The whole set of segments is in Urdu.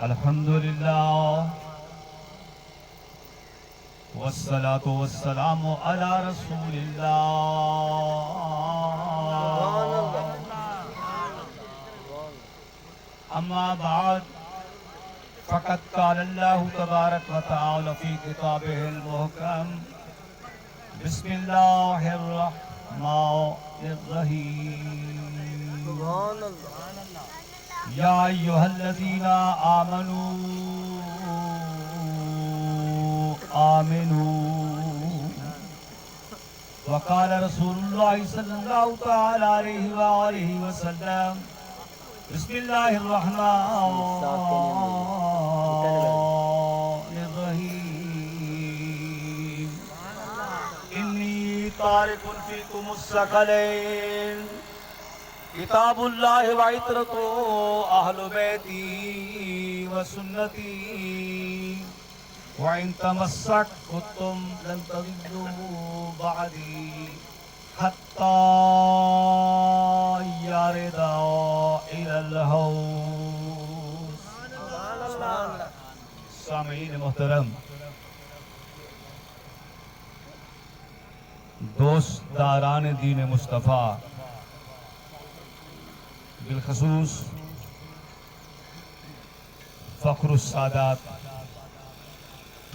الحمدللہ والصلاة والسلام علی رسول اللہ اما بعد فقد قال اللہ تبارک و تعالی فی کتابہ المحکم بسم اللہ الرحمن الرحیم یا ایہا الذین آمنوا آمنوا وقال رسول اللہ صلی اللہ تعالی علیہ وآلہ وسلم بسم اللہ الرحمن الرحیم انی تارک فیکم الثقلین کتاب اللہ وعطرۃ اہل بیتی وسنتی وَإِن تَمَسَّكْتُمْ لَن تَضِلُّوا بَعْدِي حَتَّى يَرِدَ إِلَى الْحَوْضِ۔ سامعین محترم، دوست داران دین مصطفیٰ، بالخصوص فخر السادات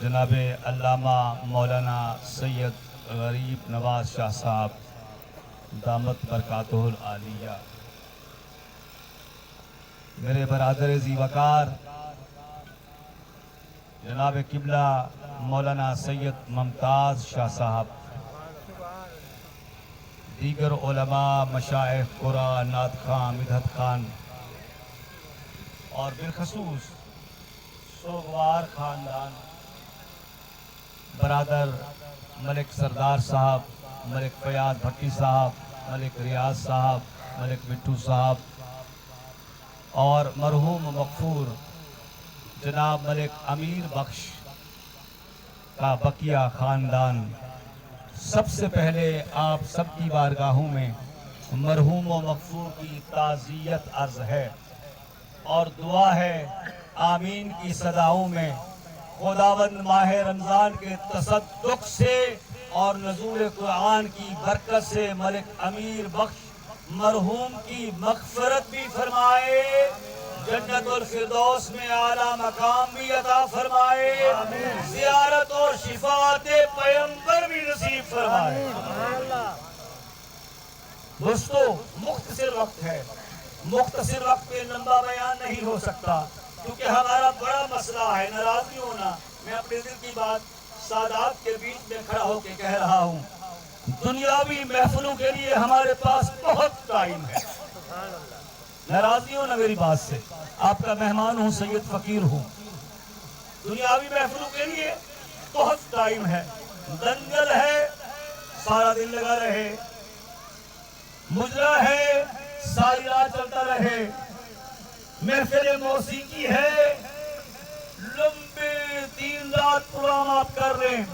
جناب علامہ مولانا سید غریب نواز شاہ صاحب دامت برکاتہ العالیہ، میرے برادر ذی وقار جناب قبلہ مولانا سید ممتاز شاہ صاحب، دیگر علماء، مشائخ، قرآ، نعت خان، مدحت خان، اور بالخصوص سوگوار خاندان، برادر ملک سردار صاحب، ملک فیاض بھٹی صاحب، ملک ریاض صاحب، ملک مٹھو صاحب، اور مرحوم مغفور جناب ملک امیر بخش کا بقیہ خاندان، سب سے پہلے آپ سب کی بارگاہوں میں مرحوم و مغفور کی تعزیت عرض ہے اور دعا ہے آمین کی صداؤں میں خداوند ماہ رمضان کے تصدق سے اور نزول قرآن کی برکت سے ملک امیر بخش مرحوم کی مغفرت بھی فرمائے، جنت الفردوس میں اعلیٰ مقام بھی عطا فرمائے، زیارت اور شفاعت پیغمبر بھی نصیب فرمائے۔ دوستو، مختصر وقت ہے، مختصر وقت پہ لمبا بیان نہیں ہو سکتا کیونکہ ہمارا بڑا مسئلہ ہے، ناراض نہیں ہونا۔ میں اپنے دل کی بات سادات کے بیچ میں کھڑا ہو کے کہہ رہا ہوں، دنیاوی محفلوں کے لیے ہمارے پاس بہت ٹائم ہے، ناراضی ہو نا میری بات سے، آپ کا مہمان ہوں، سید فقیر ہوں۔ دنیاوی محفلوں کے لیے بہت ٹائم ہے، دنگل ہے سارا دن لگا رہے، مجرا ہے ساری رات چلتا رہے، محفل موسیقی ہے لمبے 3 رات پروگرام آپ کر رہے ہیں،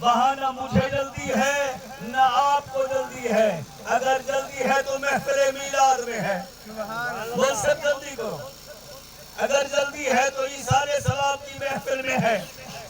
وہاں نہ مجھے جلدی ہے نہ آپ کو جلدی ہے، اگر جلدی ہے تو محفل میلاد میں ہے، وہ سب جلدی کرو، اگر جلدی ہے تو عیسیٰ علیہ السلام کی محفل میں ہے۔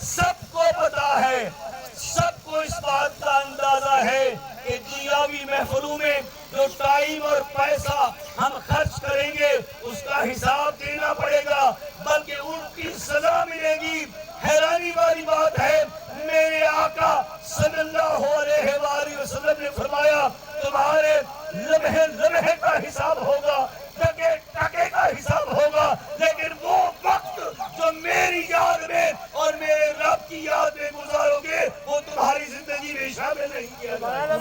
سب کو پتا ہے، سب کو اس بات کا اندازہ ہے کہ دنیاوی محفلوں میں جو ٹائم اور پیسہ ہم خرچ کریں گے اس کا حساب دینا پڑے گا، بلکہ ان کی سزا ملے گی۔ حیرانی والی بات ہے، میرے آقا صلی اللہ علیہ وآلہ وسلم نے فرمایا تمہارے لمحے لمحے کا حساب ہوگا، ٹکے ٹکے کا حساب ہوگا، لیکن وہ وقت جو میری یاد میں اور میرے رب کی یاد میں گزارو گے وہ تمہاری زندگی میں شامل نہیں کیا جائے گا۔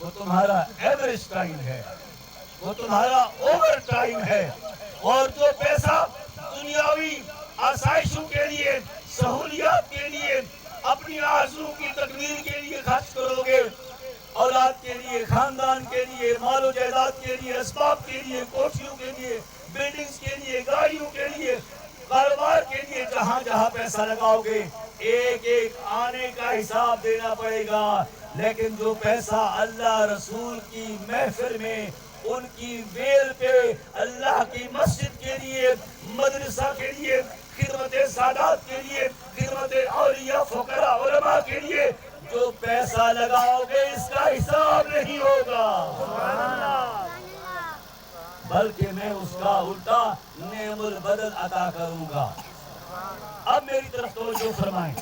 وہ تمہارا ایوریج ٹائم ہے، وہ تمہارا اوور ٹائم ہے، اور جو پیسہ دنیاوی آسائشوں کے لیے، سہولیات کے لیے، اپنی آرزو کی تکمیل کے لیے خرچ کرو گے، اولاد کے لیے، خاندان کے لیے، مال و جائیداد کے لیے، اسباب کے لیے، کوٹھیوں کے لیے، بلڈنگز کے لیے، گاڑیوں کے لیے، کاروبار کے لیے، جہاں جہاں پیسہ لگاؤ گے ایک ایک آنے کا حساب دینا پڑے گا، لیکن جو پیسہ اللہ رسول کی محفل میں، ان کی ویل پہ، اللہ کی مسجد کے لیے بلکہ میں اس کا الٹا نعم البدل عطا کروں گا۔ اب میری طرف توجہ فرمائیں۔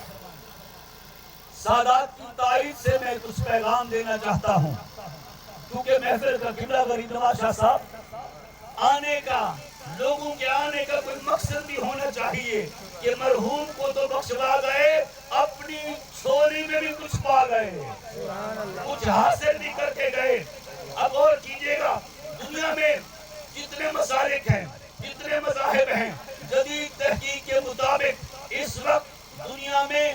سادات کی تائید سے میں کچھ پیغام دینا چاہتا ہوں، کیونکہ محفل کا قبلہ غریب نواز شاہ صاحب آنے کا، لوگوں کے آنے کا کوئی مقصد بھی ہونا چاہیے کہ مرحوم کو تو بخشوا گئے، اپنی چھوری میں بھی کچھ پا گئے، کچھ حاصل بھی کر کے گئے۔ اب اور کیجئے گا، دنیا میں جتنے مسالک ہیں، جتنے مذاہب ہیں، جدید تحقیق کے مطابق اس وقت دنیا میں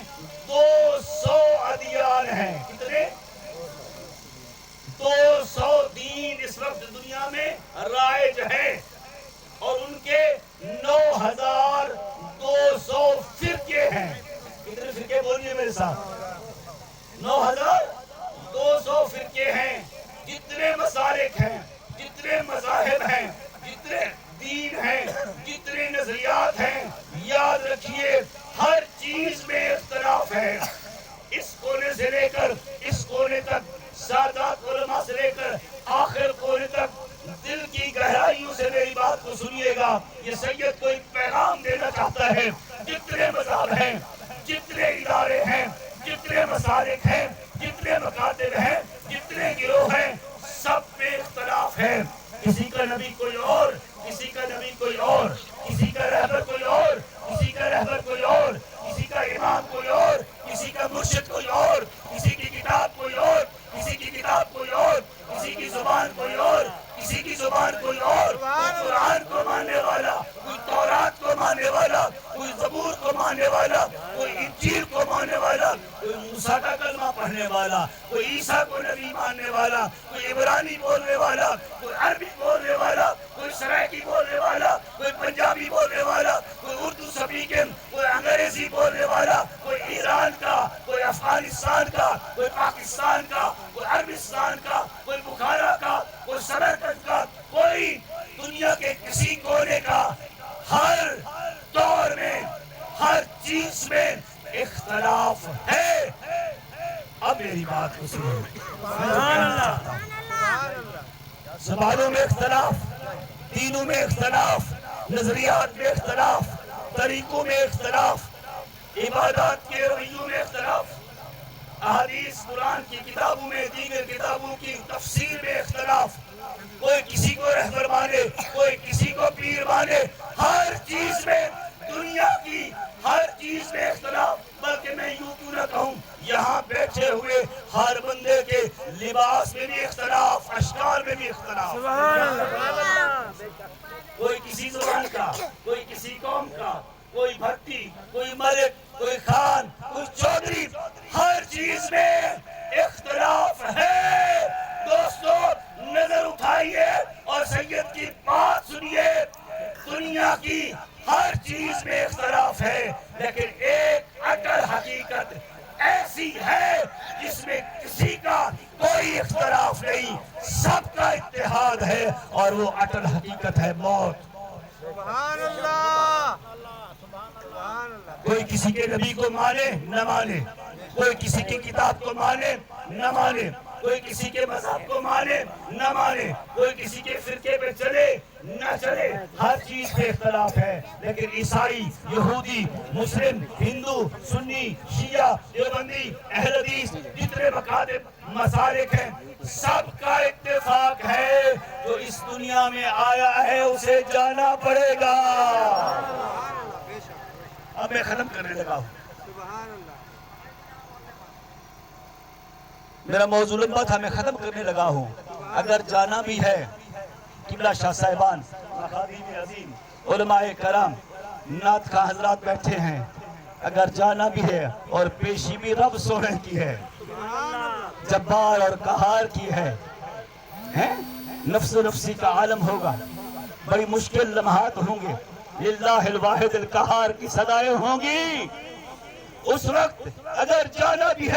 200 ادیان ہیں۔ کتنے؟ 200 دین اس وقت دنیا میں رائج ہیں، اور ان کے 9200 فرقے ہیں۔ کتنے فرقے بولیے میرے ساتھ؟ 9200 فرقے ہیں۔ جتنے مسالک ہیں، جتنے مذاہب ہیں، جتنے دین ہیں، جتنے نظریات ہیں، یاد رکھیے ہر چیز میں اختلاف ہے۔ اس کونے سے لے کر اس کونے تک، سادات علماء سے لے کر آخر کونے تک، دل کی گہرائیوں سے میری بات کو سنیے گا۔ یہ سید کو ایک پیغام دینا چاہتا ہے۔ جتنے مذہب ہیں، جتنے ادارے ہیں، جتنے مسالک ہیں، جتنے مکاتب ہیں، جتنے گروہ ہیں، سب میں اختلاف ہے۔ کسی کا نبی کوئی اور، کسی کا نبی کوئی اور، کسی کا رہبر کوئی اور، کسی کا رہبر کوئی اور، کسی کا امام کوئی اور، کسی کا مرشد کوئی اور، کسی کی کتاب کوئی اور، کسی کی کتاب کوئی اور، کسی کی زبان کوئی اور، کسی کی زبان کوئی اور۔ کوئی قرآن کو ماننے والا، کوئی تورات کو ماننے والا، کوئی زبور کو ماننے والا، کوئی انجیل کو ماننے والا، کوئی موسیٰ کا کلمہ پڑھنے والا، کوئی عیسیٰ کو نبی ماننے والا، کوئی عبرانی بولنے والا، کوئی عربی بولنے والا، کوئی سرائکی بولنے والا، کوئی پنجابی بولنے والا، کوئی اردو سپیکن، کوئی انگریزی بولنے والا، کوئی ایران کا، کوئی افغانستان کا، کوئی پاکستان کا، کوئی عربستان کا، کوئی بخارا کا، کوئی سمرقند کا، کوئی دنیا کے کسی کونے کا۔ ہر دور میں، ہر چیز میں اختلاف ہے۔ اب میری بات کو سنو۔ زبانوں میں اختلاف، دینوں میں اختلاف، نظریات میں اختلاف، طریقوں میں اختلاف، عبادات کے رویوں میں اختلاف، احادیث قرآن کی کتابوں میں، دیگر کتابوں کی تفسیر میں اختلاف۔ کوئی کسی کو رہبر مانے، کوئی کسی کو پیر مانے، ہر چیز میں، دنیا کی ہر چیز میں اختلاف۔ بلکہ میں یوں کیوں نہ کہوں، یہاں بیٹھے ہوئے ہر بندے کے لباس میں بھی اختلاف، اشکال میں بھی اختلاف۔ کوئی کسی زبان کا، کوئی کسی قوم کا، کوئی بھٹی، کوئی ملک، کوئی خان، کوئی چودھری، ہر چیز میں اختلاف ہے۔ دوستو نظر اٹھائیے اور سید کی بات سنیے۔ دنیا کی ہر چیز میں اختلاف ہے، لیکن ایک اٹل حقیقت ایسی ہے جس میں کسی کا کوئی اختلاف نہیں، سب کا اتحاد ہے، اور وہ اٹل حقیقت ہے موت۔ سبحان اللہ، کوئی کسی کے نبی کو مانے نہ مانے، کوئی کسی کی کتاب کو مانے نہ مانے، کوئی کسی کے مذہب کو مانے نہ مانے، کوئی کسی کے فرقے پہ چلے نہ چلے، ہر چیز پہ اختلاف ہے۔ لیکن عیسائی، یہودی، مسلم، ہندو، سنی، شیعہ، دیوبندی، اہل حدیث، جتنے مکاتب مسالک ہیں، سب کا اتفاق ہے جو اس دنیا میں آیا ہے اسے جانا پڑے گا۔ اب میں ختم کرنے لگا ہوں۔ سبحان اللہ، میرا موضوع لمبا تھا، میں ختم کرنے لگا ہوں۔ اگر جانا بھی ہے، قبلہ شاہ صاحبان، مخادیم عظیم، علماء کرام، نعت خواں حضرات بیٹھے ہیں، اگر جانا بھی ہے اور پیشی بھی رب سونے کی ہے، جبار اور قہار کی ہے، نفس و نفسی کا عالم ہوگا، بڑی مشکل لمحات ہوں گے، للہ الواحد القہار کی صدائیں ہوں گی۔ اس وقت اگر جانا بھی ہے